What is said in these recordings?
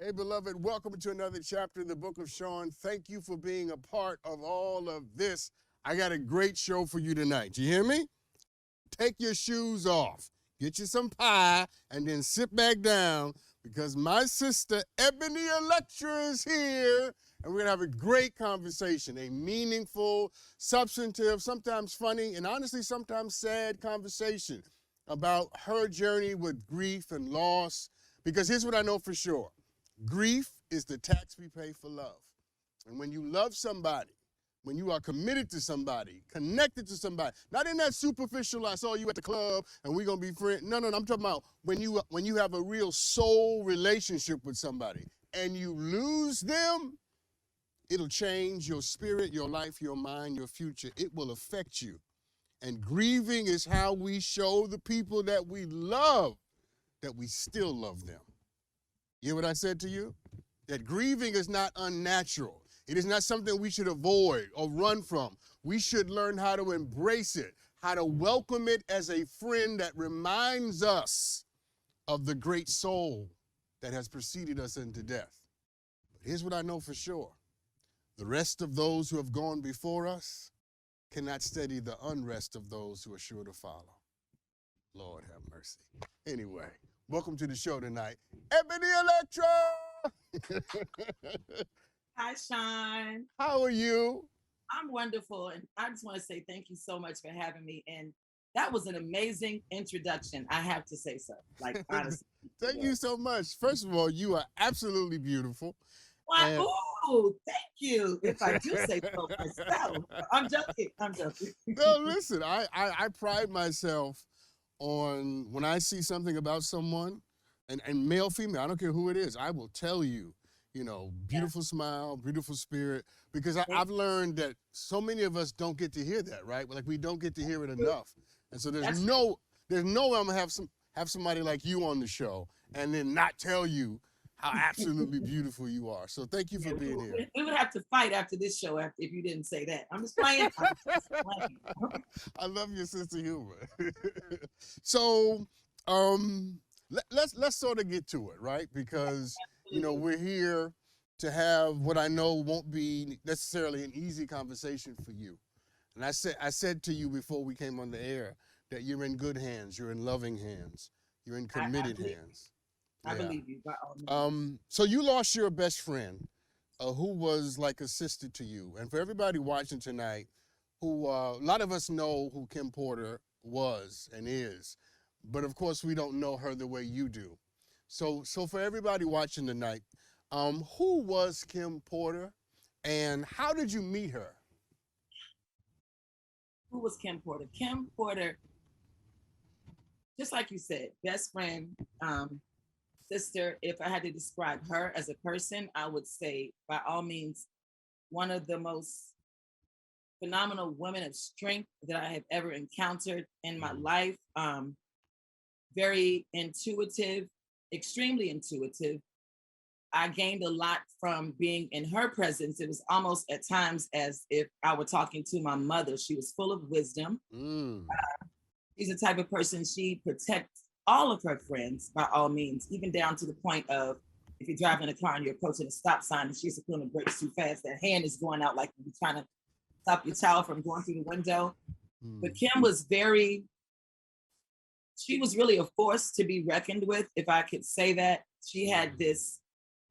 Hey, beloved, welcome to another chapter of the book of Sean. Thank you for being a part of all of this. I got a great show for you tonight. You hear me? Take your shoes off, get you some pie, and then sit back down because my sister, Ebony Electra, is here. And we're going to have a great conversation, a meaningful, substantive, sometimes funny, and honestly, sometimes sad conversation about her journey with grief and loss. Because here's what I know for sure. Grief is the tax we pay for love. And when you love somebody, when you are committed to somebody, connected to somebody, not in that superficial, I saw you at the club and we're going to be friends. No, I'm talking about when you have a real soul relationship with somebody and you lose them, it'll change your spirit, your life, your mind, your future. It will affect you. And grieving is how we show the people that we love that we still love them. You hear what I said to you? That grieving is not unnatural. It is not something we should avoid or run from. We should learn how to embrace it, how to welcome it as a friend that reminds us of the great soul that has preceded us into death. But here's what I know for sure. The rest of those who have gone before us cannot steady the unrest of those who are sure to follow. Lord have mercy. Anyway, welcome to the show tonight, Ebony Electra. Hi, Sean. How are you? I'm wonderful. And I just want to say thank you so much for having me. And that was an amazing introduction. I have to say so. Like, honestly. Thank you so much. First of all, you are absolutely beautiful. Why? And Oh, thank you. If I do say so myself. I'm joking. I'm joking. no, listen, I pride myself on when I see something about someone, and male, female, I don't care who it is, I will tell you, Yeah. beautiful smile, beautiful spirit, because I've Thank learned that so many of us don't get to hear that, right? Like we don't get to hear it you. enough. And so That's there's no way I'm gonna have somebody like you on the show and then not tell you how absolutely beautiful you are. So thank you yeah, for being here. we would have to fight after this show if you didn't say that. I'm just playing. I'm just playing. I love your sense of humor. So, um, let's sort of get to it, right? Because Absolutely. we're here to have what I know won't be necessarily an easy conversation for you. And I said to you before we came on the air that you're in good hands, you're in loving hands, you're in I committed believe hands. I Yeah. believe you by all means. So you lost your best friend, who was like a sister to you. And for everybody watching tonight, who a lot of us know who Kim Porter was and is, but of course we don't know her the way you do. So for everybody watching tonight, who was Kim Porter, and how did you meet her? Who was Kim Porter? Kim Porter, just like you said, best friend, sister. If I had to describe her as a person, I would say, by all means, one of the most phenomenal women of strength that I have ever encountered in my Mm. life. Very intuitive, extremely intuitive. I gained a lot from being in her presence. It was almost at times as if I were talking to my mother. She was full of wisdom. Mm. She's the type of person, she protects all of her friends by all means, even down to the point of if you're driving a car and you're approaching a stop sign and she's pulling the brakes too fast, that hand is going out like you're trying to stop your child from going through the window. But Mm. Kim was she was really a force to be reckoned with, if I could say that. She had Mm. this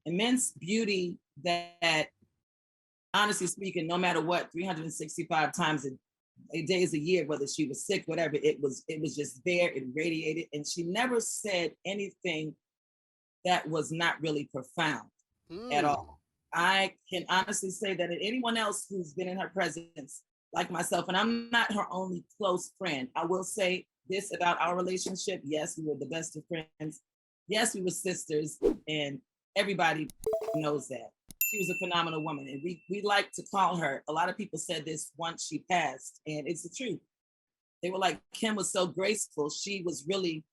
immense beauty that, honestly speaking, no matter what, 365 times a day is a year, whether she was sick, whatever, it was just there, it radiated, and she never said anything that was not really profound at Mm. all. I can honestly say that anyone else who's been in her presence, like myself, and I'm not her only close friend, I will say this about our relationship. Yes, we were the best of friends. Yes, we were sisters, and everybody knows that. She was a phenomenal woman, and we like to call her. A lot of people said this once she passed, and it's the truth. They were like, Kim was so graceful. She was really,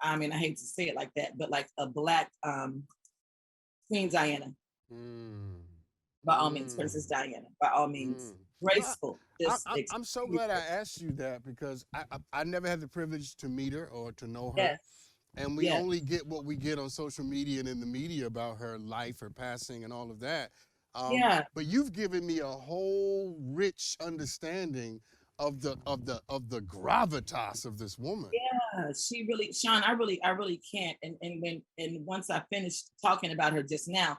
I mean, I hate to say it like that, but like a black Queen Diana, Mm. by all means, Princess Mm. Diana, by all means, Mm. Well, graceful, just I'm so extremely glad I graceful. asked you that because I never had the privilege to meet her or to know her. Yes. And we Yeah, only get what we get on social media and in the media about her life, her passing, and all of that. yeah. But you've given me a whole rich understanding of the gravitas of this woman. She really, Sean, I really can't. And once I finished talking about her just now,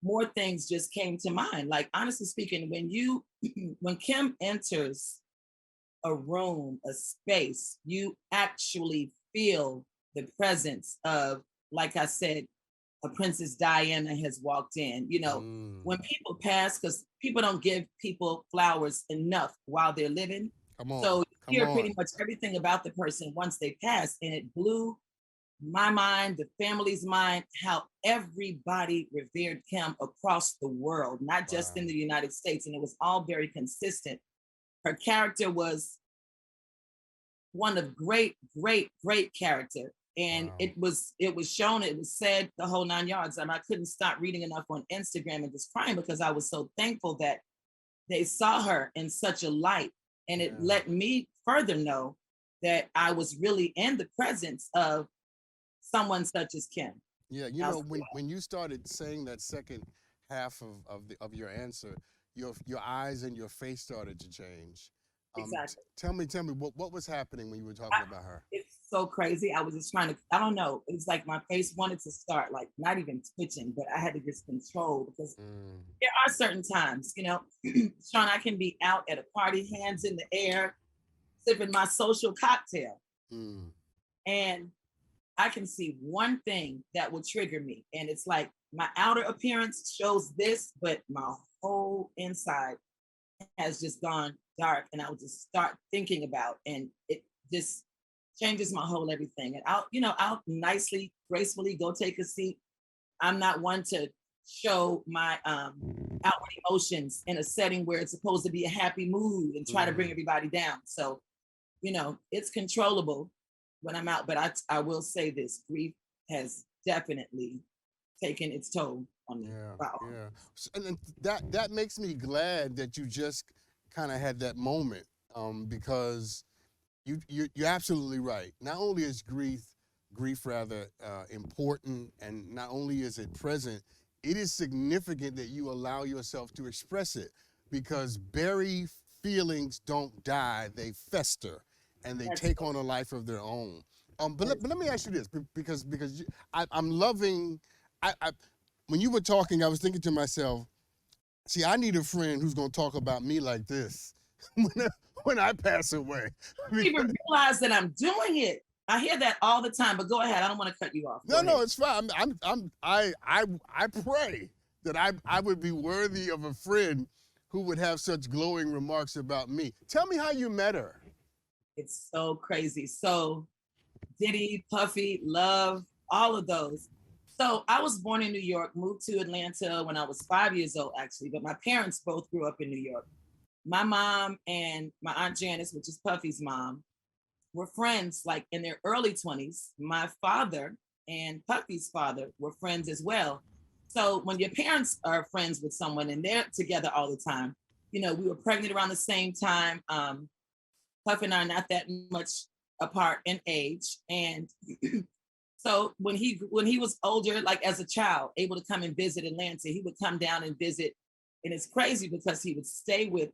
more things just came to mind. Like honestly speaking, when you when Kim enters a room, a space, you actually feel the presence of, like I said, a Princess Diana has walked in. You know, Mm, when people pass, because people don't give people flowers enough while they're living. come on, So you come hear pretty on. much everything about the person once they pass. And it blew my mind, the family's mind, how everybody revered Kim across the world, not just Wow. in the United States. And it was all very consistent. Her character was one of great character. And Wow. it was shown, it was said the whole nine yards. And I couldn't stop reading enough on Instagram and just crying because I was so thankful that they saw her in such a light. And it Yeah. let me further know that I was really in the presence of someone such as Kim. Yeah, That's when you started saying that second half of your answer, your eyes and your face started to change. exactly. Tell me what was happening when you were I, talking about her. it's so crazy. I was just trying to, I don't know. It was like my face wanted to start, like not even twitching, but I had to just control because Mm, there are certain times, Sean, I can be out at a party, hands in the air, sipping my social cocktail, mm, and I can see one thing that will trigger me. And it's like my outer appearance shows this, but my whole inside has just gone dark. And I would just start thinking about, and it just changes my whole everything. And I'll nicely, gracefully go take a seat. I'm not one to show my outward emotions in a setting where it's supposed to be a happy mood and try to bring mm. everybody down. So, it's controllable when I'm out. But I will say this: grief has definitely taken its toll on me. Yeah, Wow. yeah. And then that makes me glad that you just kind of had that moment, because you're absolutely right. Not only is grief rather important, and not only is it present, it is significant that you allow yourself to express it, because buried feelings don't die; they fester, and they That's take on a life of their own. But that is let me ask you this, I'm loving. I when you were talking, I was thinking to myself, see, I need a friend who's gonna talk about me like this when I, when I pass away. I don't Because, even realize that I'm doing it. I hear that all the time, but go ahead. I don't want to cut you off. Go no, ahead. no, it's fine. I pray that I would be worthy of a friend who would have such glowing remarks about me. Tell me how you met her. It's so crazy. So Diddy, Puffy, Love, all of those. So I was born in New York, moved to Atlanta when I was 5 years old, actually, but my parents both grew up in New York. My mom and my Aunt Janice, which is Puffy's mom, were friends like in their early 20s. My father and Puffy's father were friends as well. So when your parents are friends with someone and they're together all the time, we were pregnant around the same time. Puff and I are not that much apart in age. And so when he was older, like as a child, able to come and visit Atlanta, he would come down and visit. And it's crazy because he would stay with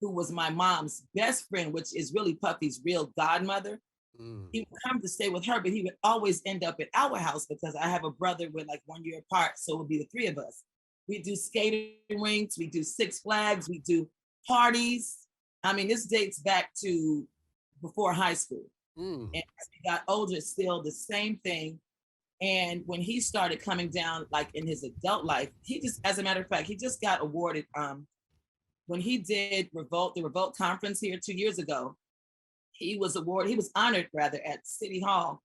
who was my mom's best friend, which is really Puffy's real godmother. Mm, He would come to stay with her, but he would always end up at our house because I have a brother with like 1 year apart. So it would be the three of us. We do skating rinks, we do Six Flags, we do parties. I mean, this dates back to before high school. mm, And as we got older, still the same thing. And when he started coming down, like in his adult life, he just, as a matter of fact, he just got awarded when he did the Revolt conference here 2 years ago. He was honored rather at City Hall.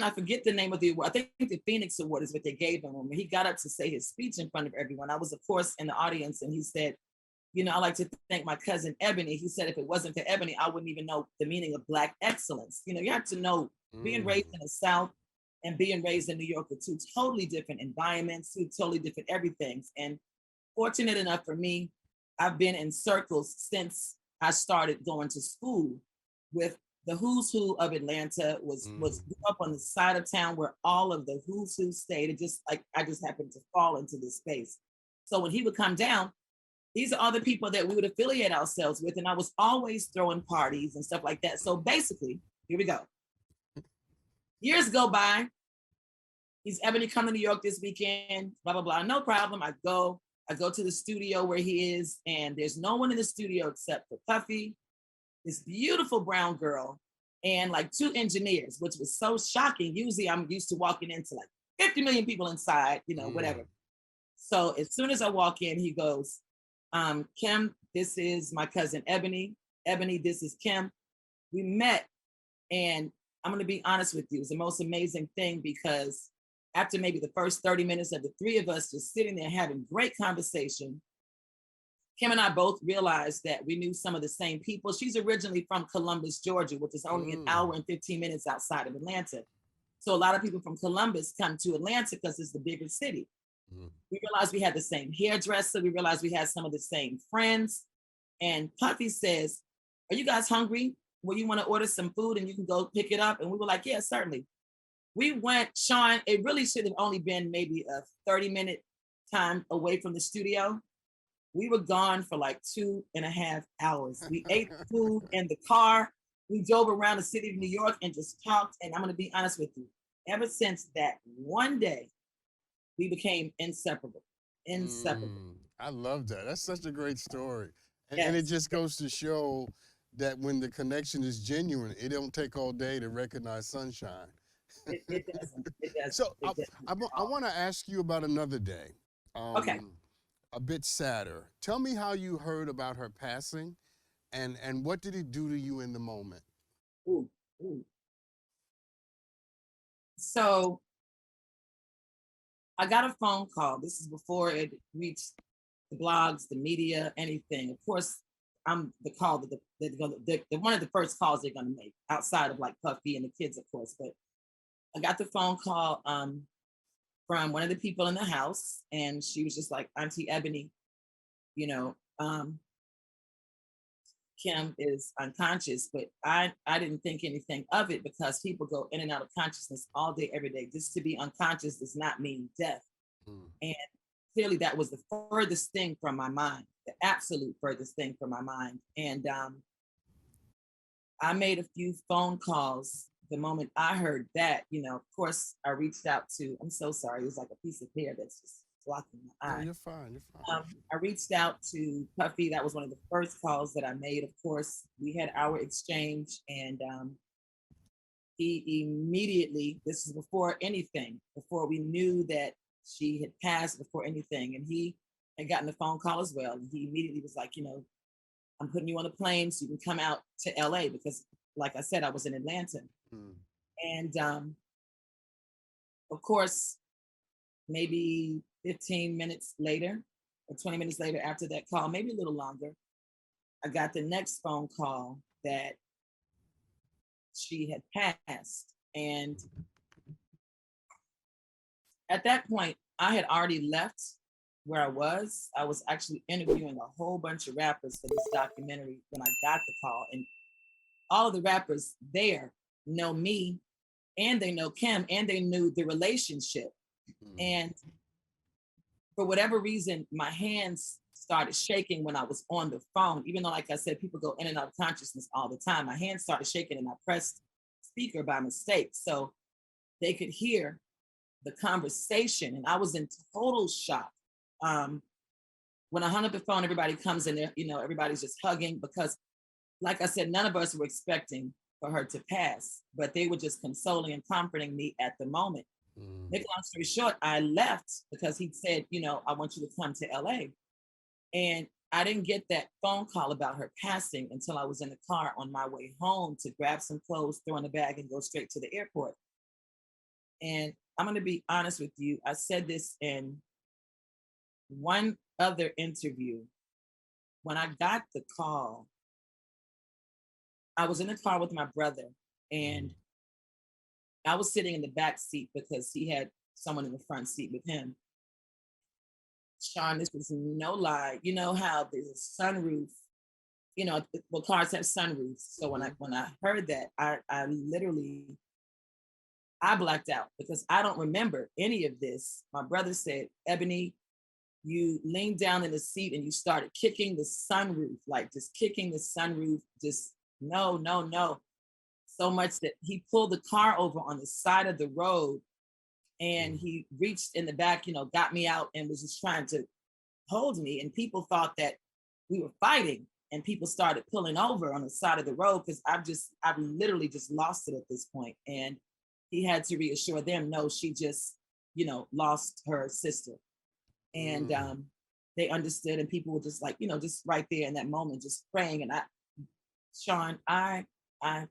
I forget the name of the award. I think the Phoenix Award is what they gave him. When he got up to say his speech in front of everyone, I was, of course, in the audience, and he said, I like to thank my cousin Ebony. He said, if it wasn't for Ebony, I wouldn't even know the meaning of Black excellence. You have to know being mm. raised in the South and being raised in New York are two totally different environments, two totally different everythings. And fortunate enough for me, I've been in circles since I started going to school with the who's who of Atlanta was Mm. grew up on the side of town where all of the who's who stayed. It just like I just happened to fall into this space. So when he would come down, these are all the people that we would affiliate ourselves with, and I was always throwing parties and stuff like that. So basically, here we go. Years go by. He's Ebony come to New York this weekend. Blah blah blah. No problem. I go. I go to the studio where he is, and there's no one in the studio except for Puffy, this beautiful brown girl, and like two engineers, which was so shocking. Usually I'm used to walking into like 50 million people inside, whatever. Mm. So as soon as I walk in, he goes, Kim, this is my cousin Ebony. Ebony, this is Kim. We met, and I'm going to be honest with you, it's the most amazing thing because after maybe the first 30 minutes of the three of us just sitting there having great conversation, Kim and I both realized that we knew some of the same people. She's originally from Columbus, Georgia, which is only an Mm. hour and 15 minutes outside of Atlanta. So a lot of people from Columbus come to Atlanta because it's the bigger city. Mm. We realized we had the same hairdresser. We realized we had some of the same friends. And Puffy says, "Are you guys hungry? Well, you want to order some food and you can go pick it up?" And we were like, "Yeah, certainly." We went, Sean, it really should have only been maybe a 30-minute time away from the studio. We were gone for like 2.5 hours. We ate food in the car. We drove around the city of New York and just talked. And I'm going to be honest with you. Ever since that one day, we became inseparable. Inseparable. I love that. That's such a great story. And it Yes. just goes to show that when the connection is genuine, it don't take all day to recognize sunshine. It doesn't. It doesn't. So It doesn't at I all. want to ask you about another day, Okay. a bit sadder. Tell me how you heard about her passing, and what did it do to you in the moment? Ooh, ooh. So I got a phone call. This is before it reached the blogs, the media, anything. Of course, I'm the call that the one of the first calls they're gonna make outside of like Puffy and the kids, of course. But I got the phone call from one of the people in the house, and she was just like, "Auntie Ebony, you know, Kim is unconscious," but I didn't think anything of it because people go in and out of consciousness all day, every day. Just to be unconscious does not mean death. Mm. And clearly that was the furthest thing from my mind, the absolute furthest thing from my mind. And I made a few phone calls the moment I heard that. Of course, I reached out to, I'm so sorry, it was like a piece of hair that's just blocking my No, eye. you're fine. You're fine. I reached out to Puffy. That was one of the first calls that I made. Of course, we had our exchange, and he immediately, this is before anything, before we knew that she had passed, before anything, and he had gotten a phone call as well. And he immediately was like, "I'm putting you on a plane so you can come out to LA," because, like I said, I was in Atlanta. Mm. And of course, maybe 15 minutes later or 20 minutes later after that call, maybe a little longer, I got the next phone call that she had passed. And at that point, I had already left where I was. I was actually interviewing a whole bunch of rappers for this documentary when I got the call. And all of the rappers there know me, and they know Kim, and they knew the relationship. Mm. And for whatever reason, my hands started shaking when I was on the phone. Even though, like I said, people go in and out of consciousness all the time, my hands started shaking and I pressed speaker by mistake. So they could hear the conversation. And I was in total shock. Um, when I hung up the phone, everybody comes in there, everybody's just hugging because, like I said, none of us were expecting for her to pass, but they were just consoling and comforting me at the moment. Mm. Make a long story short, I left because he said, "I want you to come to LA." And I didn't get that phone call about her passing until I was in the car on my way home to grab some clothes, throw in a bag, and go straight to the airport. And I'm going to be honest with you. I said this in one other interview. When I got the call, I was in the car with my brother, and Mm. I was sitting in the back seat because he had someone in the front seat with him. Sean, this was no lie. You know how there's a sunroof well, cars have sunroofs. So when I heard that, I literally I blacked out because I don't remember any of this. My brother said, Ebony, you leaned down in the seat and you started kicking the sunroof, like just kicking the sunroof, just no, no, no. So much that he pulled the car over on the side of the road and Mm. he reached in the back, got me out and was just trying to hold me. And people thought that we were fighting. And people started pulling over on the side of the road because I've literally just lost it at this point. And he had to reassure them, no, she just, lost her sister. And Mm. they understood, and people were just like, just right there in that moment, just praying. And Sean, I, I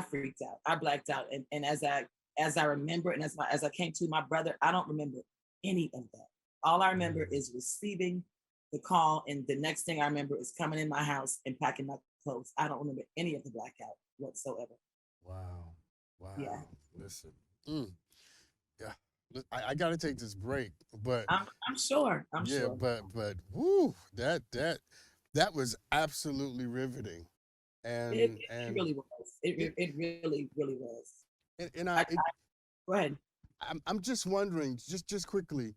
freaked out. I blacked out. And as I remember, and as I came to my brother, I don't remember any of that. All I remember Mm. is receiving the call, and the next thing I remember is coming in my house and packing my clothes. I don't remember any of the blackout whatsoever. Wow. Yeah, Wow. Listen. Mm. Yeah. I got to take this break, but I'm sure. I'm yeah, sure. but whoo, that was absolutely riveting. It, And it and really was. it It really, really was. and I, Go ahead. I'm just wondering, just quickly,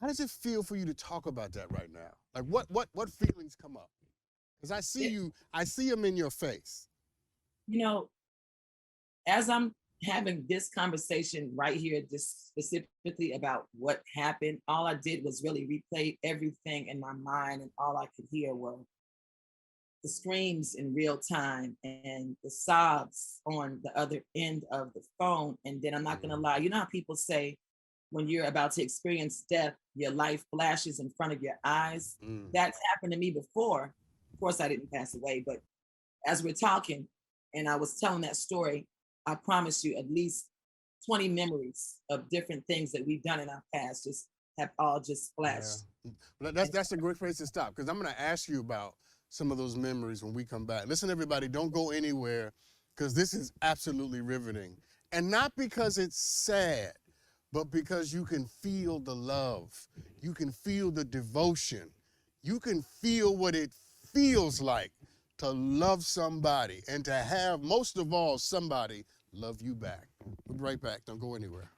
how does it feel for you to talk about that right now? Like what feelings come up? Because It, I see them in your face. you know, as I'm having this conversation right here, just specifically about what happened, all I did was really replay everything in my mind, and all I could hear were the screams in real time and the sobs on the other end of the phone. And then I'm not going to Mm. lie, you know how people say when you're about to experience death, your life flashes in front of your eyes? Mm. That's happened to me before. Of course, I didn't pass away, but as we're talking and I was telling that story, I promise you at least 20 memories of different things that we've done in our past just have all just Yeah. flashed. Well, And that's a great place to stop because I'm going to ask you about some of those memories when we come back. Listen, everybody, don't go anywhere because this is absolutely riveting. And not because it's sad, but because you can feel the love, you can feel the devotion, you can feel what it feels like to love somebody and to have, most of all, somebody love you back. We'll be right back. Don't go anywhere.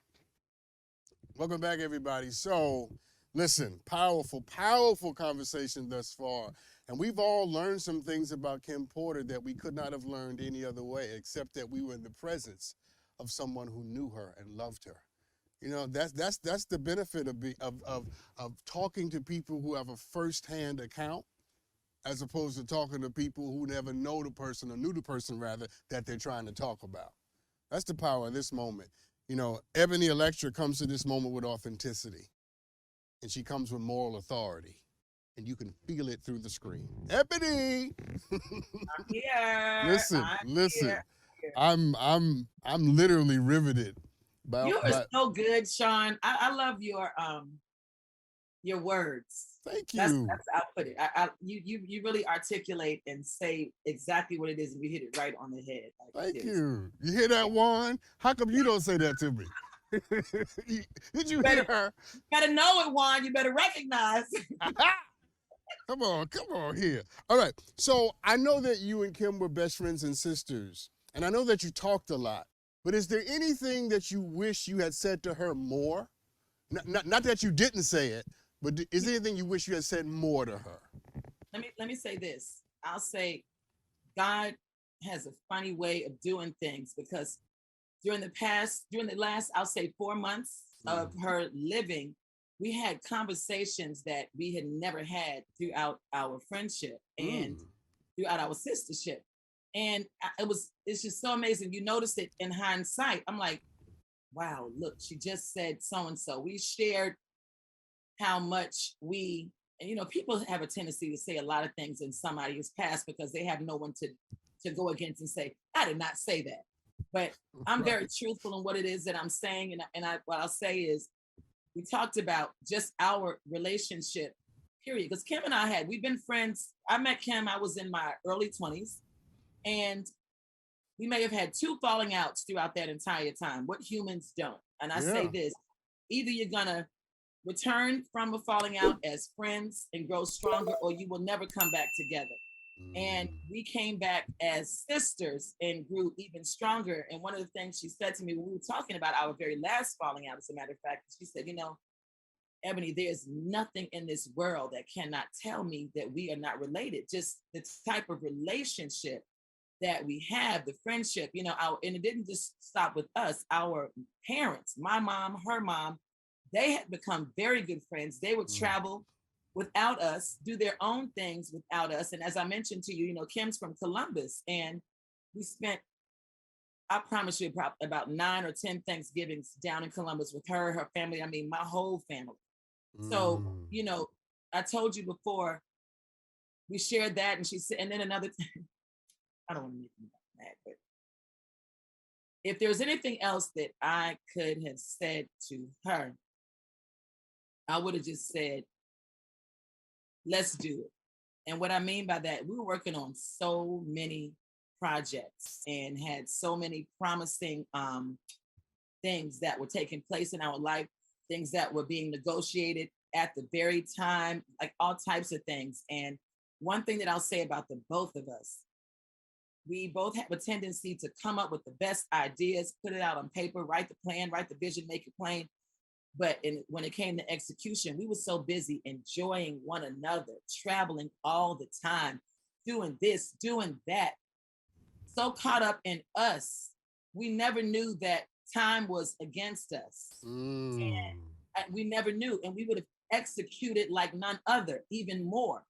Welcome back, everybody. So, listen, powerful, powerful conversation thus far. And we've all learned some things about Kim Porter that we could not have learned any other way, except that we were in the presence of someone who knew her and loved her. That's the benefit of talking to people who have a firsthand account, as opposed to talking to people who never know the person or knew the person rather that they're trying to talk about. That's the power of this moment. Ebony Electra comes to this moment with authenticity, and she comes with moral authority, and you can feel it through the screen. Ebony, here, listen, I'm listen. here. Here. I'm literally riveted by You are by. so good, Sean. I love your words. Thank That's you, how I put it. You really articulate and say exactly what it is, and you hit it right on the head. Like thank seriously. you. You hear that, Juan? How come you don't say that to me? Did you hear Better her? better know it, Juan. You better recognize. Come on here. All right. So I know that you and Kim were best friends and sisters, and I know that you talked a lot. But is there anything that you wish you had said to her more? Not that you didn't say it, but is there anything you wish you had said more to her? Let me say this. I'll say God has a funny way of doing things because during the last, I'll say 4 months of Mm. her living, we had conversations that we had never had throughout our friendship and Mm. throughout our sistership. And it's just so amazing. You notice it in hindsight. I'm like, wow, look, she just said so and so. We shared how much and people have a tendency to say a lot of things in somebody's past because they have no one to go against and say, I did not say that. But I'm very Right. truthful in what it is that I'm saying. And what I'll say is we talked about just our relationship, period. Because Kim and we've been friends. I met Kim, I was in my early 20s. And we may have had two falling outs throughout that entire time. What humans don't. And I say Yeah. this, either you're gonna return from a falling out as friends and grow stronger, or you will never come back together. And Mm. we came back as sisters and grew even stronger. And one of the things she said to me when we were talking about our very last falling out, as a matter of fact, she said, Ebony, there's nothing in this world that cannot tell me that we are not related. Just the type of relationship that we have, the friendship, and it didn't just stop with us. Our parents, my mom, her mom, they had become very good friends. They would Mm. travel without us, do their own things without us. And as I mentioned to you, Kim's from Columbus, and we spent, I promise you, about 9 or 10 Thanksgivings down in Columbus with her family. I mean, my whole family. So, Mm. I told you before, we shared that, and she said, and then another thing, I don't want to make you mad, but if there was anything else that I could have said to her, I would have just said, let's do it. And what I mean by that, we were working on so many projects and had so many promising things that were taking place in our life, things that were being negotiated at the very time, like all types of things. And one thing that I'll say about the both of us, we both have a tendency to come up with the best ideas, put it out on paper, write the plan, write the vision, make it plain. But when it came to execution, we were so busy enjoying one another, traveling all the time, doing this, doing that, so caught up in us. We never knew that time was against us. Mm. We never knew, and we would have executed like none other, even more.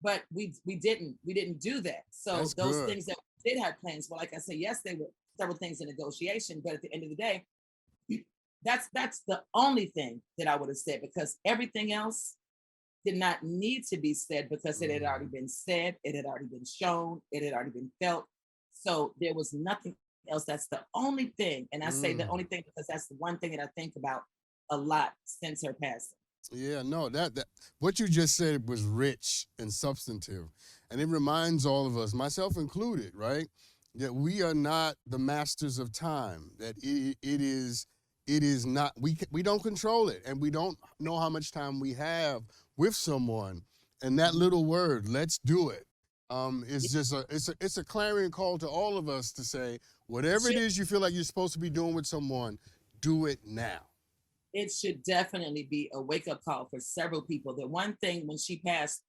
But we didn't do that. So That's those good. things that we did have plans for, like I said, yes, they were several things in negotiation, but at the end of the day, that's the only thing that I would have said, because everything else did not need to be said, because it had already Mm. been said, it had already been shown, it had already been felt. So there was nothing else. That's the only thing. And I say the Mm. only thing because that's the one thing that I think about a lot since her passing. Yeah, no, that what you just said was rich and substantive. And it reminds all of us, myself included, right? That we are not the masters of time. That it is not, we don't control it, and we don't know how much time we have with someone. And that Mhm. little word, let's do it, is just it's a clarion call to all of us to say, It whatever it should, is you feel like you're supposed to be doing with someone, do it now. it should definitely be a wake up call for several people. The one thing when she passed,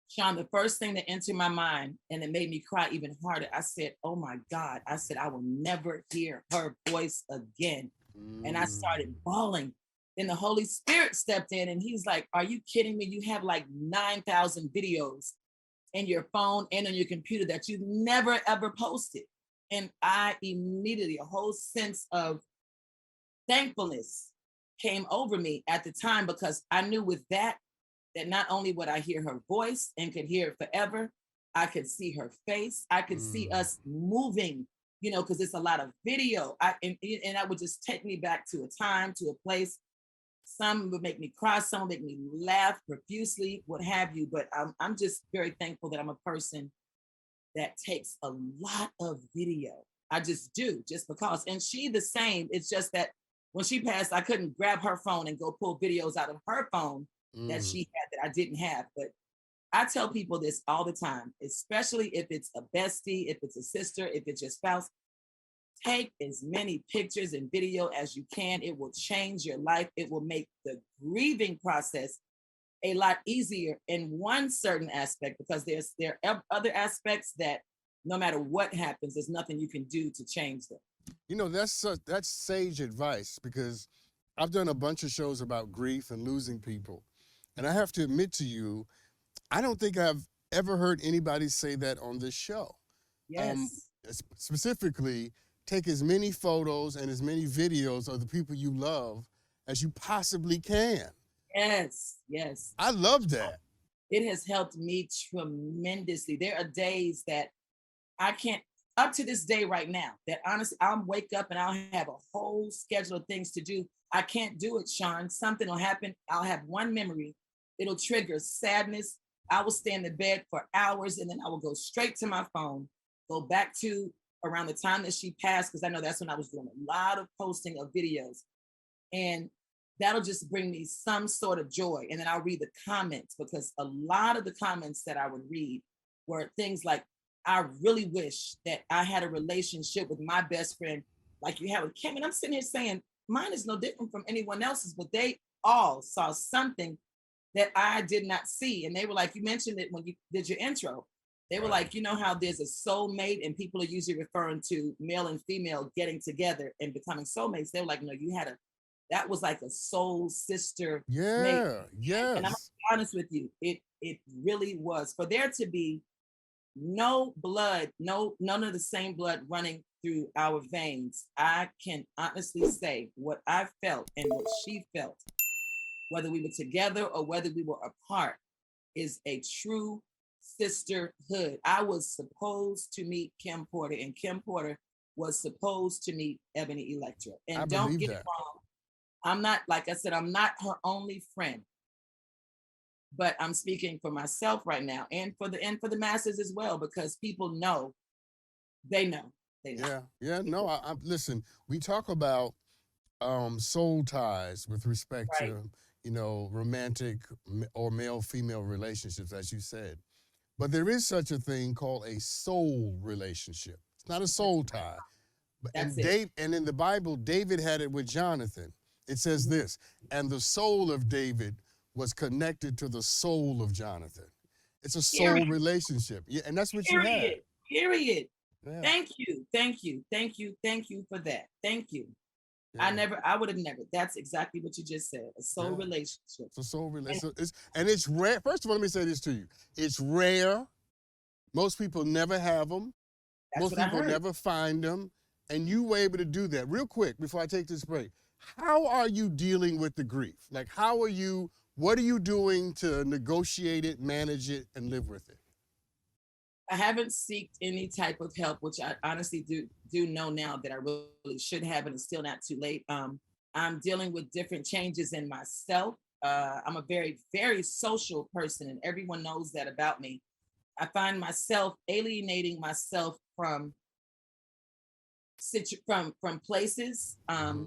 Sean, the first thing that entered my mind, and it made me cry even harder, I said, oh my God, I said, I will never hear her voice again. And I Mm. started bawling. Then the Holy Spirit stepped in and he's like, are you kidding me? You have like 9,000 videos in your phone and on your computer that you've never ever posted. And I immediately, a whole sense of thankfulness came over me at the time, because I knew with that not only would I hear her voice and could hear it forever, I could see her face. I could see Mm. us moving, because it's a lot of video. And that would just take me back to a time, to a place. Some would make me cry, some would make me laugh profusely, what have you. But I'm just very thankful that I'm a person that takes a lot of video. I just do, just because. And she the same. It's just that when she passed, I couldn't grab her phone and go pull videos out of her phone that Mm. she had that I didn't have. But I tell people this all the time, especially if it's a bestie, if it's a sister, if it's your spouse, take as many pictures and video as you can. It will change your life. It will make the grieving process a lot easier in one certain aspect, because there are other aspects that no matter what happens, there's nothing you can do to change them. That's sage advice, because I've done a bunch of shows about grief and losing people, and I have to admit to you, I don't think I've ever heard anybody say that on this show. Um, Yes, Specifically, take as many photos and as many videos of the people you love as you possibly can. yes, yes. I love that. It has helped me tremendously. There are days that I can't, up to this day right now, that honestly, I'll wake up and I'll have a whole schedule of things to do. I can't do it, Sean. Something will happen. I'll have one memory. It'll trigger sadness. I will stay in the bed for hours, and then I will go straight to my phone, go back to around the time that she passed, because I know that's when I was doing a lot of posting of videos. And that'll just bring me some sort of joy. And then I'll read the comments, because a lot of the comments that I would read were things like, I really wish that I had a relationship with my best friend like you have with Kim. And I'm sitting here saying, mine is no different from anyone else's, but they all saw something that I did not see. And they were like, you mentioned it when you did your intro. They were Right. like, you know how there's a soulmate, and people are usually referring to male and female getting together and becoming soulmates. They were like, no, you had that was like a soul sister mate. Yeah. And I'm Yes. honest with you, it really was. For there to be no blood, none of the same blood running through our veins, I can honestly say what I felt and what she felt, whether we were together or whether we were apart, is a true sisterhood. I was supposed to meet Kim Porter, and Kim Porter was supposed to meet Ebony Electra. I And don't believe get it that. wrong, I'm not, like I said, I'm not her only friend, but I'm speaking for myself right now, and for the masses as well, because people know, they know, they know. Yeah. Yeah. No, People, listen, we talk about soul ties with respect right? to, romantic or male female relationships, as you said. But there is such a thing called a soul relationship. It's not a That's soul tie. But that's and it. Dave and in the Bible, David had it with Jonathan. It says Mhm. this, and the soul of David was connected to the soul of Jonathan. It's a soul Period. relationship. Yeah, and that's what you had. Period. Period. Yeah, Thank you. Thank you. Thank you. Thank you for that. Thank you. yeah, I would have never. That's exactly what you just said. A soul yeah. relationship. It's a soul And relationship. It's rare. First of all, let me say this to you. It's rare. Most people never have them. that's Most what I people heard. never find them. And you were able to do that. Real quick, before I take this break, how are you dealing with the grief? Like, what are you doing to negotiate it, manage it, and live with it? I haven't sought any type of help, which I honestly do know now that I really should have, and it's still not too late. I'm dealing with different changes in myself. I'm a very, very social person, and everyone knows that about me. I find myself alienating myself from from places Mm-hmm.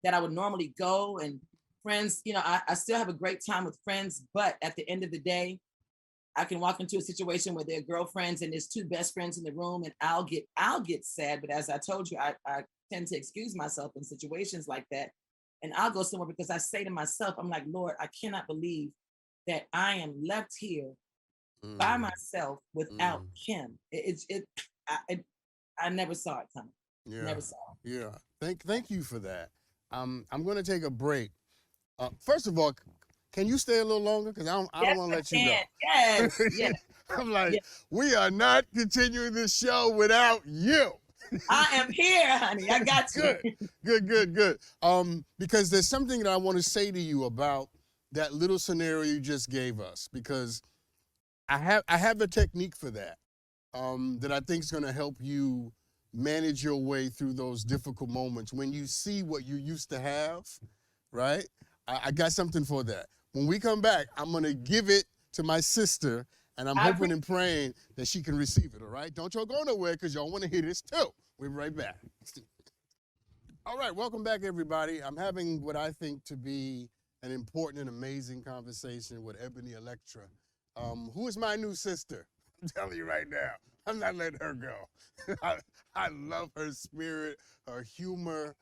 that I would normally go, and friends. I still have a great time with friends, but at the end of the day, I can walk into a situation where there are girlfriends and there's two best friends in the room, and I'll get sad. But as I told you, I tend to excuse myself in situations like that, and I'll go somewhere because I say to myself, I'm like, Lord, I cannot believe that I am left here by Mm, myself without mm. Kim. I never saw it coming. Yeah, Never saw it. yeah. Thank you for that. I'm going to take a break. First of all, can you stay a little longer? Because I don't Yes, want to I let you go. can. Yes, yes, I'm like, yes. we are not continuing this show without you. I am here, honey. I got you. Good, good, good, good. Because there's something that I want to say to you about that little scenario you just gave us. Because I have a technique for that. That I think is going to help you manage your way through those difficult moments when you see what you used to have. Right? I got something for that. When we come back, I'm going to give it to my sister, and I'm I hoping appreciate. and praying that she can receive it. All right? Don't y'all go nowhere because y'all want to hear this too. We'll be right back. All right, welcome back, everybody. I'm having what I think to be an important and amazing conversation with Ebony Electra, who is my new sister. I'm telling you right now, I'm not letting her go. I love her spirit, her humor,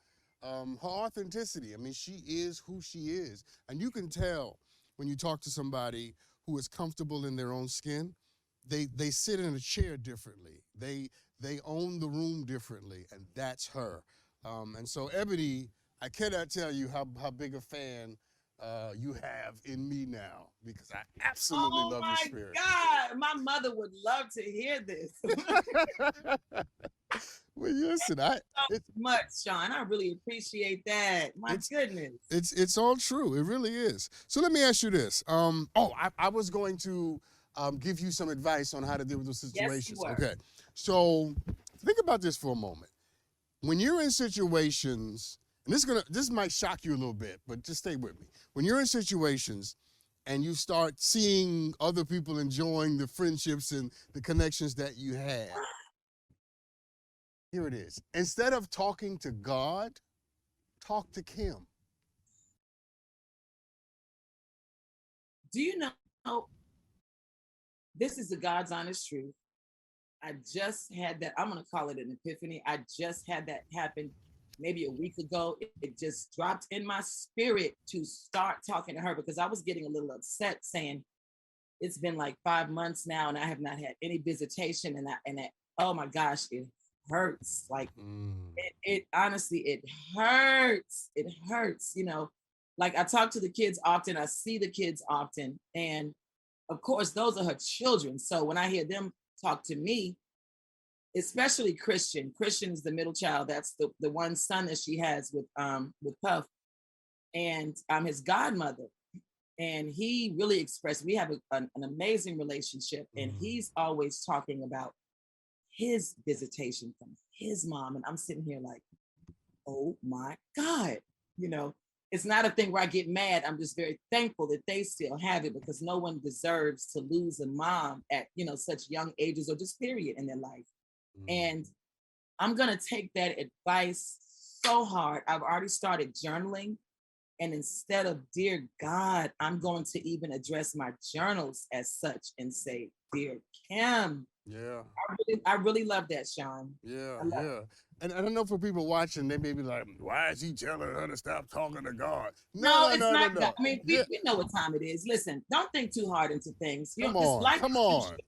her authenticity. I mean, she is who she is. And you can tell when you talk to somebody who is comfortable in their own skin, they sit in a chair differently. They own the room differently, and that's her. And so, Ebony, I cannot tell you how big a fan you have in me now because I absolutely Oh love your my spirit. God. My mother would love to hear this. Well, listen, it, Much, Sean. I really appreciate that. My it's goodness. it's all true. It really is. So let me ask you this. I was going to give you some advice on how to deal with those Yes, you situations. were. Okay, so think about this for a moment. When you're in situations, and this might shock you a little bit, but just stay with me. When you're in situations and you start seeing other people enjoying the friendships and the connections that you had, here it is. Instead of talking to God, talk to Kim. Do you know this is the God's honest truth? I just had that. I'm going to call it an epiphany. I just had that happen maybe a week ago. It just dropped in my spirit to start talking to her because I was getting a little upset saying it's been like 5 months now and I have not had any visitation. Oh my gosh, it hurts. Like Mm. it honestly, it hurts. It hurts, you know. Like I talk to the kids often, I see the kids often. And of course, those are her children. So when I hear them talk to me, especially Christian. Christian is the middle child. That's the one son that she has with Puff, and I'm his godmother. And he really expressed. We have an amazing relationship, and Mm. he's always talking about his visitation from his mom, and I'm sitting here like, oh my God, you know. It's not a thing where I get mad. I'm just very thankful that they still have it because no one deserves to lose a mom at such young ages or just period in their life. Mm. And I'm going to take that advice so hard. I've already started journaling. And instead of dear God, I'm going to even address my journals as such and say, dear Kim. Yeah. I really love that, Sean. Yeah, I love yeah. And I don't know for people watching, they may be like, why is he telling her to stop talking to God? No, No, no, it's no, no, not God. no. I mean, Yeah. we know what time it is. Listen, don't think too hard into things. You know, Come this on. life Come is too on. short.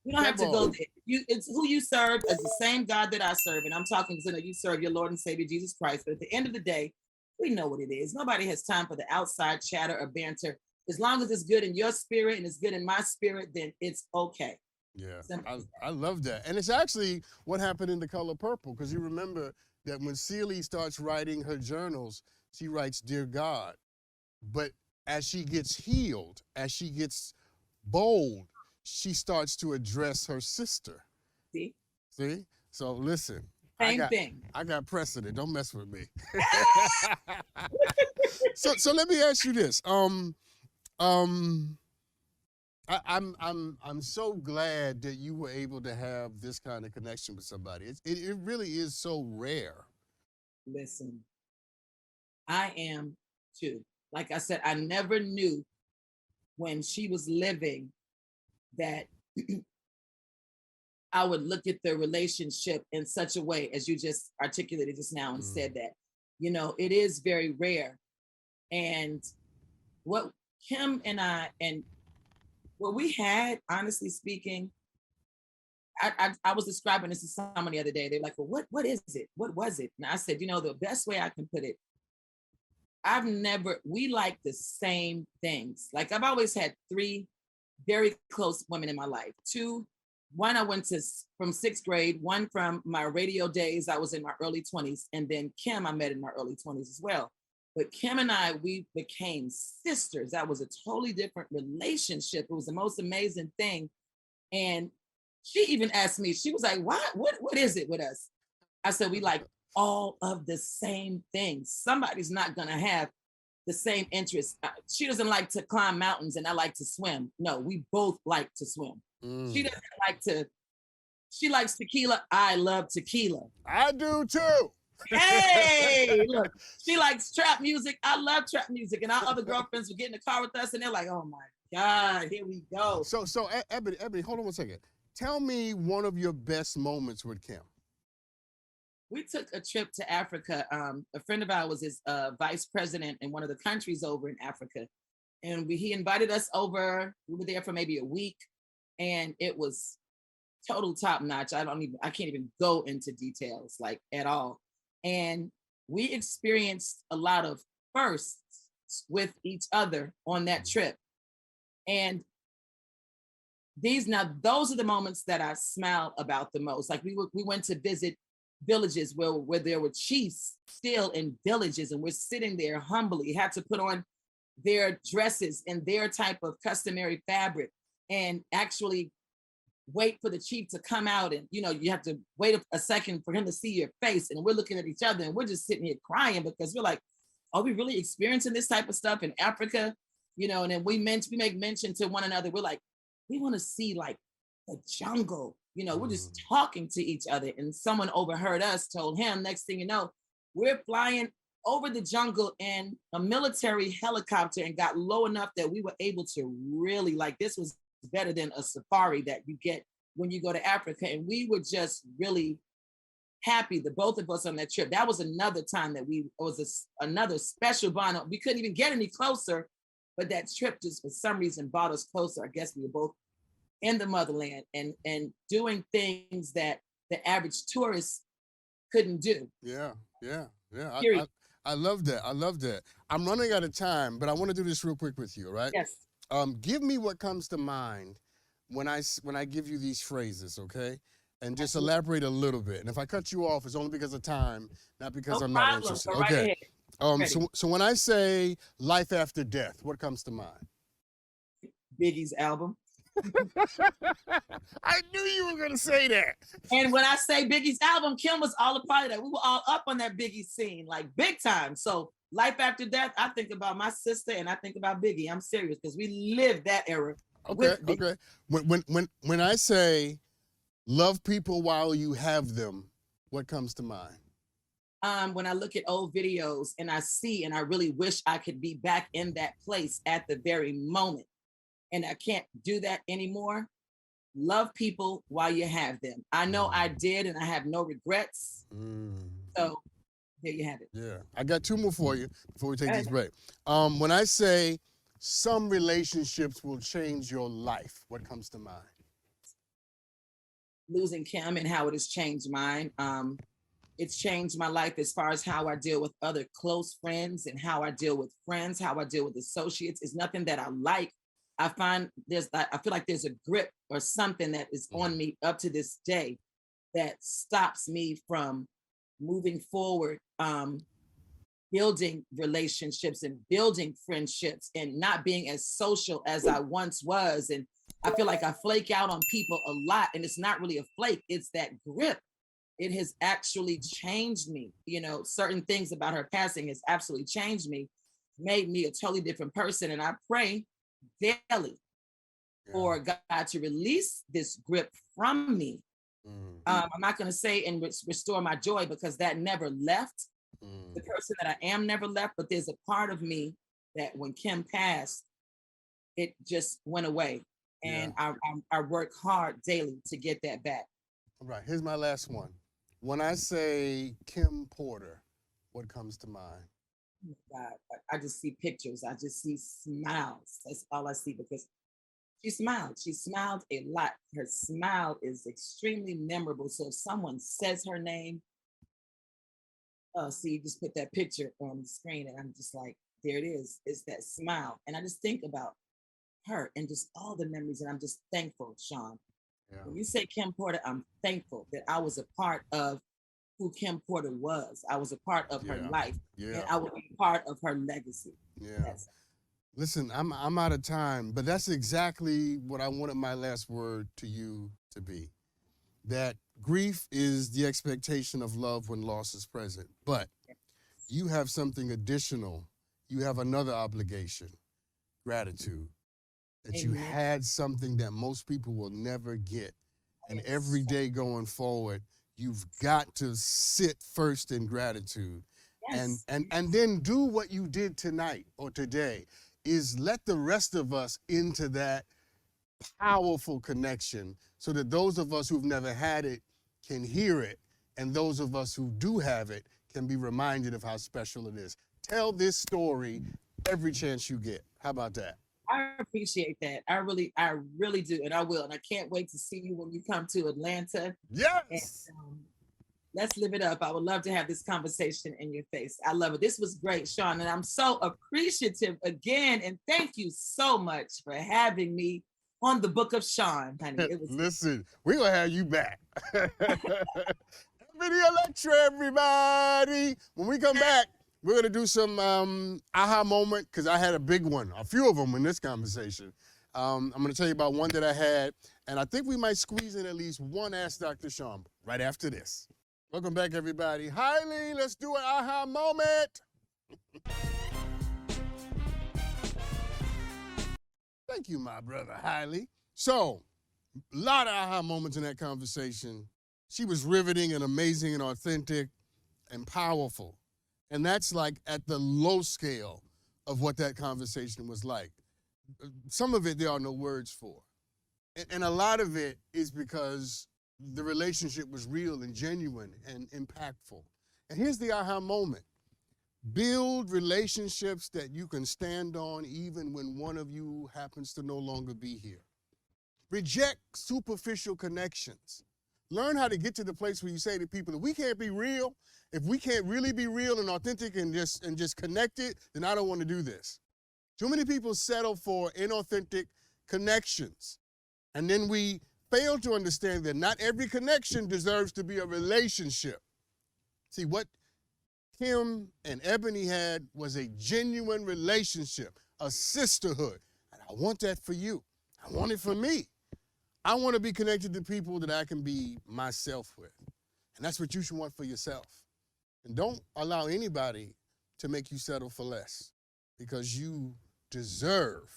You don't have Come to go on. there. It's who you serve as the same God that I serve. And I'm talking because you serve your Lord and Savior Jesus Christ. But at the end of the day, we know what it is. Nobody has time for the outside chatter or banter. As long as it's good in your spirit and it's good in my spirit, then it's okay. Yeah, Simple as I love that. And it's actually what happened in The Color Purple, because you remember that when Celie starts writing her journals, she writes, Dear God. But as she gets healed, as she gets bold, she starts to address her sister. See? See? So listen, Same thing. I got precedent. Don't mess with me. So let me ask you this. Um I'm so glad that you were able to have this kind of connection with somebody. It really is so rare. Listen, I am too. Like I said, I never knew when she was living that I would look at the relationship in such a way as you just articulated just now and Mm. said that. You know, it is very rare. And what Kim and I and what we had, honestly speaking, I was describing this to someone the other day. They're like, well, what is it? What was it? And I said, the best way I can put it, we like the same things. Like I've always had three very close women in my life. One I went to from sixth grade, one from my radio days, I was in my early 20s, and then Kim I met in my early 20s as well. But Kim and I, we became sisters. That was a totally different relationship. It was the most amazing thing. And she even asked me, she was like, what is it with us? I said, we like all of the same things. Somebody's not gonna have the same interests. She doesn't like to climb mountains and I like to swim. No, we both like to swim. She doesn't like to, she likes tequila. I love tequila. I do too. Hey, look, she likes trap music. I love trap music. And our other girlfriends would get in the car with us and they're like, oh my God, here we go. So Ebony, hold on one second. Tell me one of your best moments with Kim. We took a trip to Africa. A friend of ours is vice president in one of the countries over in Africa. And he invited us over. We were there for maybe a week and it was total top notch. I can't even go into details like at all. And we experienced a lot of firsts with each other on that trip. And those are the moments that I smile about the most. Like we went to visit villages where there were chiefs still in villages, and we're sitting there humbly, had to put on their dresses and their type of customary fabric and actually wait for the chief to come out. And you have to wait a second for him to see your face, and we're looking at each other and we're just sitting here crying because we're like, are we really experiencing this type of stuff in Africa? And then we make mention to one another. We're like, we want to see like the jungle. We're just talking to each other, and someone overheard us, told him, next thing you know, we're flying over the jungle in a military helicopter and got low enough that we were able to really, like, this was better than a safari that you get when you go to Africa. And we were just really happy, the both of us on that trip. That was another time that another special bond. We couldn't even get any closer, but that trip just for some reason brought us closer. I guess we were both in the motherland and doing things that the average tourist couldn't do. Yeah, yeah, yeah. Period. I love that. I love that. I'm running out of time, but I want to do this real quick with you, all right? Yes. Give me what comes to mind when I give you these phrases, okay? And just elaborate a little bit. And if I cut you off, it's only because of time, not because No I'm not problem. interested. Go right Okay. ahead. So when I say life after death, what comes to mind? Biggie's album. I knew you were gonna say that. And when I say Biggie's album, Kim was all a part of that. We were all up on that Biggie scene, like big time. So life after death, I think about my sister and I think about Biggie. I'm serious because we lived that era. Okay, okay. When I say love people while you have them, what comes to mind? When I look at old videos and I see and I really wish I could be back in that place at the very moment. And I can't do that anymore. Love people while you have them. I know I did and I have no regrets. So there you have it. Yeah. I got two more for you before we take this break. When I say some relationships will change your life, what comes to mind? Losing Kim and how it has changed mine. It's changed my life as far as how I deal with other close friends and how I deal with friends, how I deal with associates. It's nothing that I like. I feel like there's a grip or something that is on me up to this day that stops me from moving forward, building relationships and building friendships and not being as social as I once was. And I feel like I flake out on people a lot, and it's not really a flake, it's that grip. It has actually changed me. You know, certain things about her passing has absolutely changed me, made me a totally different person. And I pray daily for God to release this grip from me. I'm not going to say and restore my joy because that never left. The person that I am never left, but there's a part of me that when Kim passed, it just went away. And I work hard daily to get that back. All right, here's my last one. When I say Kim Porter, what comes to mind? Oh my God, I just see pictures. I just see smiles. That's all I see because she smiled. She smiled a lot. Her smile is extremely memorable. So if someone says her name, see, you just put that picture on the screen and I'm just like, there it is. It's that smile. And I just think about her and just all the memories. And I'm just thankful, Sean. Yeah. When you say Kim Porter, I'm thankful that I was a part of who Kim Porter was. I was a part of her life. And I will be part of her legacy. Yeah. Listen, I'm out of time, but that's exactly what I wanted my last word to you to be. That grief is the expectation of love when loss is present. But you have something additional. You have another obligation, gratitude. That you had something that most people will never get. And every day going forward, you've got to sit first in gratitude. And then do what you did tonight or today is let the rest of us into that powerful connection so that those of us who've never had it can hear it, and those of us who do have it can be reminded of how special it is. Tell this story every chance you get. How about that? I appreciate that. I really do. And I will. And I can't wait to see you when you come to Atlanta. Yes. And, let's live it up. I would love to have this conversation in your face. I love it. This was great, Sean. And I'm so appreciative again. And thank you so much for having me on the Book of Sean, honey. It was Listen, we're going to have you back. Video lecture, everybody. When we come back, we're going to do some aha moment, because I had a big one, a few of them in this conversation. I'm going to tell you about one that I had, and I think we might squeeze in at least one Ask Dr. Sean right after this. Welcome back, everybody. Hailey, let's do an aha moment. Thank you, my brother, Hailey. So, a lot of aha moments in that conversation. She was riveting and amazing and authentic and powerful. And that's like at the low scale of what that conversation was like. Some of it there are no words for. And a lot of it is because the relationship was real and genuine and impactful. And here's the aha moment. Build relationships that you can stand on even when one of you happens to no longer be here. Reject superficial connections. Learn how to get to the place where you say to people, if we can't be real, if we can't really be real and authentic and just connected, then I don't want to do this. Too many people settle for inauthentic connections. And then we fail to understand that not every connection deserves to be a relationship. See, what Kim and Ebony had was a genuine relationship, a sisterhood. And I want that for you. I want it for me. I want to be connected to people that I can be myself with. And that's what you should want for yourself. And don't allow anybody to make you settle for less, because you deserve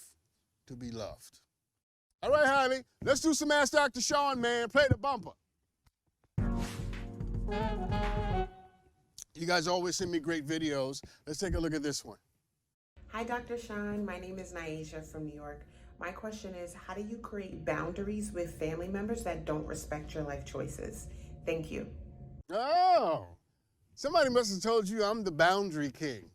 to be loved. All right, Harley, let's do some Ask Dr. Sean, man. Play the bumper. You guys always send me great videos. Let's take a look at this one. Hi, Dr. Sean. My name is Naisha from New York. My question is, how do you create boundaries with family members that don't respect your life choices? Thank you. Oh, somebody must have told you I'm the boundary king.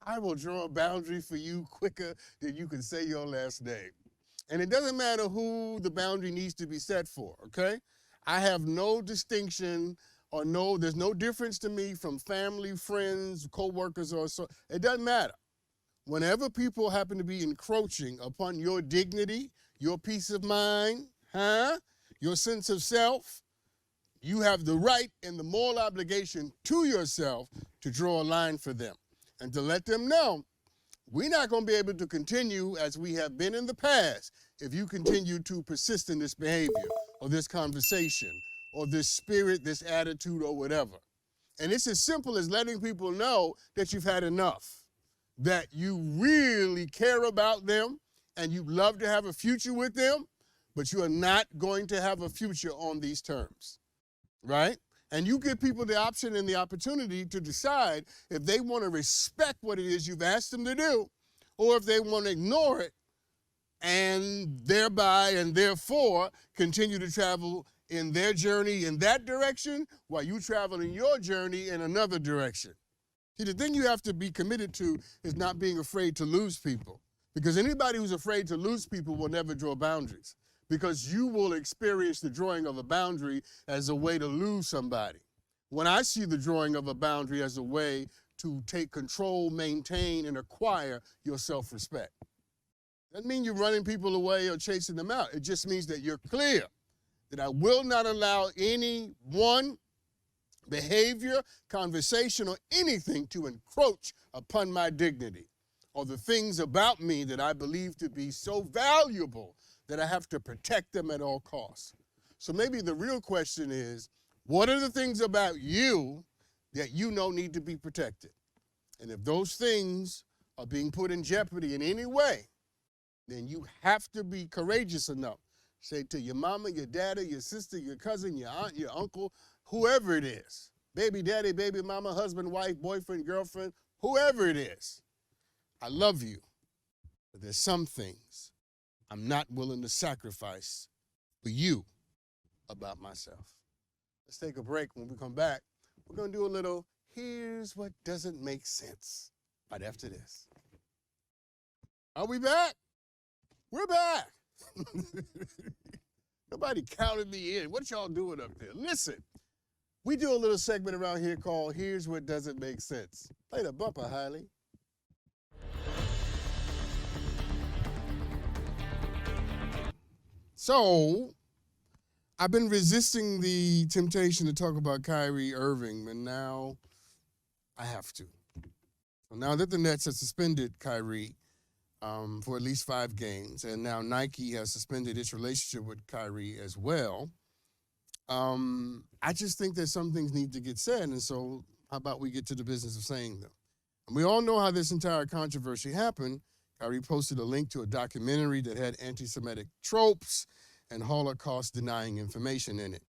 I will draw a boundary for you quicker than you can say your last name. And it doesn't matter who the boundary needs to be set for, okay? I have no distinction or there's no difference to me from family, friends, co-workers, or so. It doesn't matter. Whenever people happen to be encroaching upon your dignity, your peace of mind, your sense of self, you have the right and the moral obligation to yourself to draw a line for them and to let them know we're not going to be able to continue as we have been in the past if you continue to persist in this behavior or this conversation or this spirit, this attitude, or whatever. And it's as simple as letting people know that you've had enough, that you really care about them and you'd love to have a future with them, but you are not going to have a future on these terms, right? And you give people the option and the opportunity to decide if they want to respect what it is you've asked them to do, or if they want to ignore it and thereby and therefore continue to travel in their journey in that direction while you travel in your journey in another direction. See, the thing you have to be committed to is not being afraid to lose people, because anybody who's afraid to lose people will never draw boundaries, because you will experience the drawing of a boundary as a way to lose somebody. When I see the drawing of a boundary as a way to take control, maintain, and acquire your self-respect. Doesn't mean you're running people away or chasing them out. It just means that you're clear that I will not allow any one behavior, conversation, or anything to encroach upon my dignity or the things about me that I believe to be so valuable that I have to protect them at all costs. So maybe the real question is, what are the things about you that you know need to be protected? And if those things are being put in jeopardy in any way, then you have to be courageous enough. Say to your mama, your daddy, your sister, your cousin, your aunt, your uncle, whoever it is, baby daddy, baby mama, husband, wife, boyfriend, girlfriend, whoever it is, I love you, but there's some things I'm not willing to sacrifice for you about myself. Let's take a break. When we come back, we're going to do a little Here's What Doesn't Make Sense right after this. Are we back? We're back. Nobody counted me in. What y'all doing up there? Listen, we do a little segment around here called Here's What Doesn't Make Sense. Play the bumper, Hailey. So, I've been resisting the temptation to talk about Kyrie Irving, and now I have to. So now that the Nets have suspended Kyrie for at least 5 games, and now Nike has suspended its relationship with Kyrie as well, I just think that some things need to get said, and so how about we get to the business of saying them? And we all know how this entire controversy happened. Kyrie posted a link to a documentary that had anti-Semitic tropes and Holocaust-denying information in it.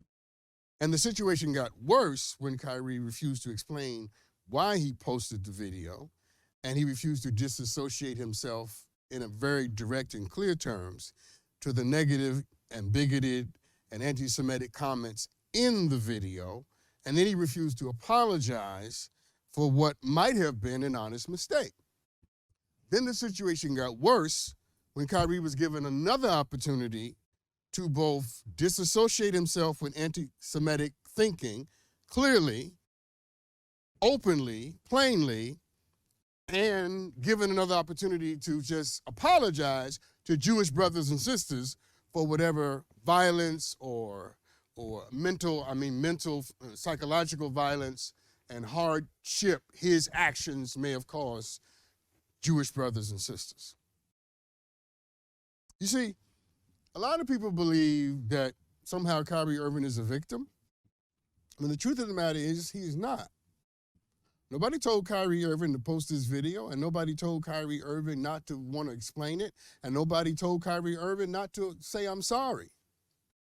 And the situation got worse when Kyrie refused to explain why he posted the video, and he refused to disassociate himself in a very direct and clear terms to the negative and bigoted and anti-Semitic comments in the video, and then he refused to apologize for what might have been an honest mistake. Then the situation got worse when Kyrie was given another opportunity to both disassociate himself with anti-Semitic thinking clearly, openly, plainly, and given another opportunity to just apologize to Jewish brothers and sisters for whatever violence or mental, psychological violence and hardship his actions may have caused Jewish brothers and sisters. You see, a lot of people believe that somehow Kyrie Irving is a victim. I mean, the truth of the matter is he's not. Nobody told Kyrie Irving to post this video, and nobody told Kyrie Irving not to want to explain it, and nobody told Kyrie Irving not to say, I'm sorry.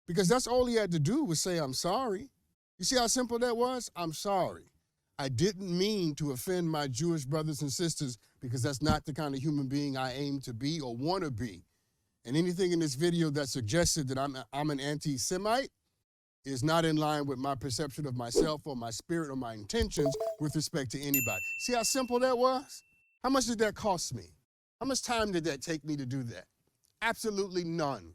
Because that's all he had to do was say, I'm sorry. You see how simple that was? I'm sorry. I didn't mean to offend my Jewish brothers and sisters because that's not the kind of human being I aim to be or want to be. And anything in this video that suggested that I'm an anti-Semite is not in line with my perception of myself or my spirit or my intentions with respect to anybody. See how simple that was? How much did that cost me? How much time did that take me to do that? Absolutely none.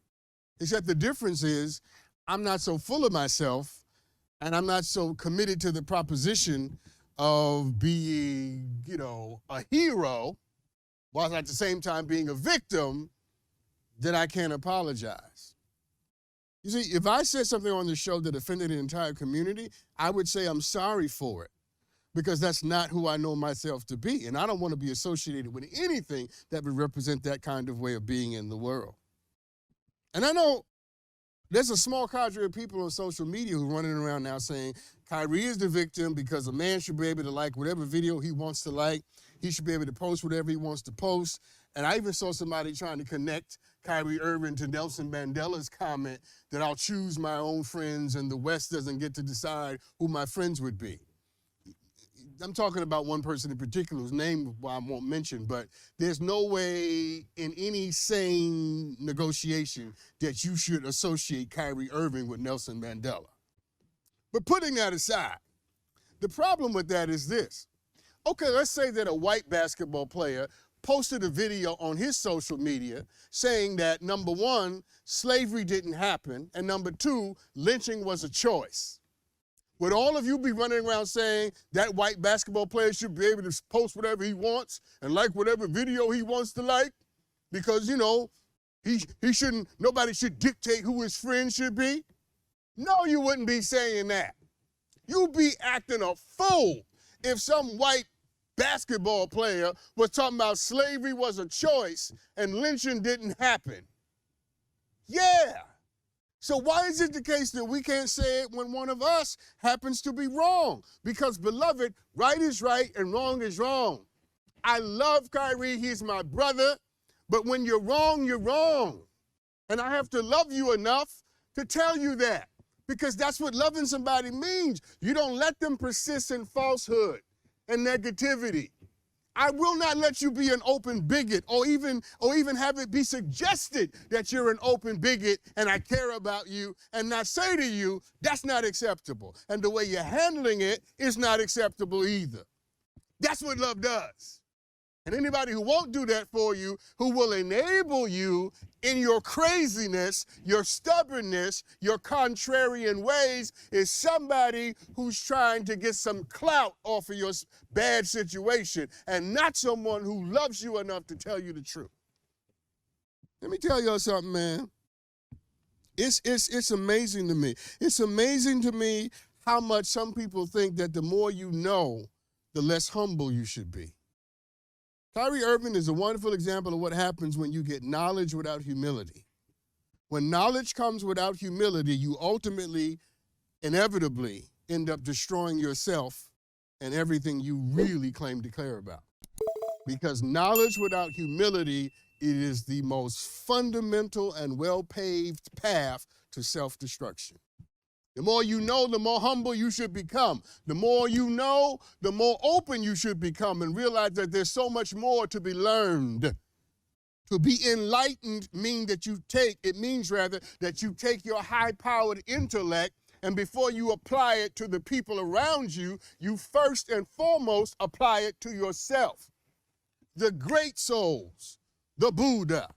Except the difference is I'm not so full of myself and I'm not so committed to the proposition of being, a hero, while at the same time being a victim, that I can't apologize. You see, if I said something on the show that offended the entire community, I would say I'm sorry for it, because that's not who I know myself to be, and I don't want to be associated with anything that would represent that kind of way of being in the world. And I know there's a small cadre of people on social media who are running around now saying Kyrie is the victim because a man should be able to like whatever video he wants to like. He should be able to post whatever he wants to post. And I even saw somebody trying to connect Kyrie Irving to Nelson Mandela's comment that I'll choose my own friends and the West doesn't get to decide who my friends would be. I'm talking about one person in particular whose name I won't mention, but there's no way in any sane negotiation that you should associate Kyrie Irving with Nelson Mandela. But putting that aside, the problem with that is this. Okay, let's say that a white basketball player posted a video on his social media saying that, number one, slavery didn't happen, and number two, lynching was a choice. Would all of you be running around saying that white basketball player should be able to post whatever he wants and like whatever video he wants to like? Because, he shouldn't, nobody should dictate who his friends should be? No, you wouldn't be saying that. You'd be acting a fool if some white basketball player was talking about slavery was a choice and lynching didn't happen. Yeah. So why is it the case that we can't say it when one of us happens to be wrong? Because, beloved, right is right and wrong is wrong. I love Kyrie, he's my brother, but when you're wrong, you're wrong. And I have to love you enough to tell you that, because that's what loving somebody means. You don't let them persist in falsehood and negativity. I will not let you be an open bigot or even have it be suggested that you're an open bigot and I care about you and not say to you, that's not acceptable. And the way you're handling it is not acceptable either. That's what love does. And anybody who won't do that for you, who will enable you in your craziness, your stubbornness, your contrarian ways, is somebody who's trying to get some clout off of your bad situation and not someone who loves you enough to tell you the truth. Let me tell y'all something, man. It's amazing to me. It's amazing to me how much some people think that the more you know, the less humble you should be. Kyrie Irving is a wonderful example of what happens when you get knowledge without humility. When knowledge comes without humility, you ultimately, inevitably, end up destroying yourself and everything you really claim to care about. Because knowledge without humility, it is the most fundamental and well-paved path to self-destruction. The more you know, the more humble you should become. The more you know, the more open you should become and realize that there's so much more to be learned. To be enlightened means that you take your high-powered intellect, and before you apply it to the people around you, you first and foremost apply it to yourself. The great souls, the Buddha,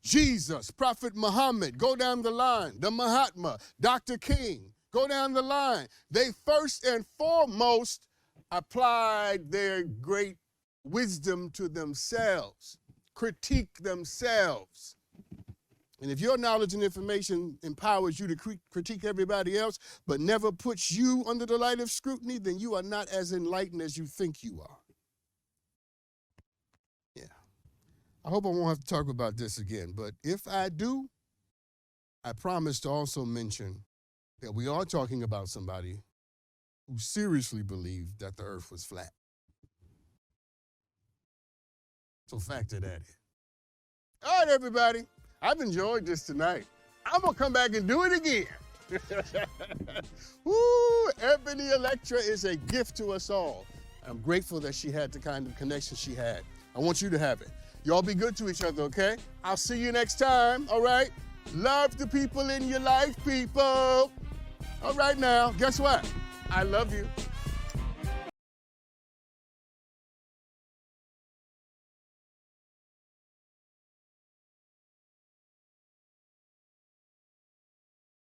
Jesus, Prophet Muhammad, go down the line, the Mahatma, Dr. King, go down the line. They first and foremost applied their great wisdom to themselves, critique themselves. And if your knowledge and information empowers you to critique everybody else, but never puts you under the light of scrutiny, then you are not as enlightened as you think you are. Yeah. I hope I won't have to talk about this again, but if I do, I promise to also mention that we are talking about somebody who seriously believed that the earth was flat. So factor that in. All right, everybody. I've enjoyed this tonight. I'm going to come back and do it again. Woo, Ebony Electra is a gift to us all. I'm grateful that she had the kind of connection she had. I want you to have it. Y'all be good to each other, okay? I'll see you next time, all right? Love the people in your life, people. All right now, guess what? I love you.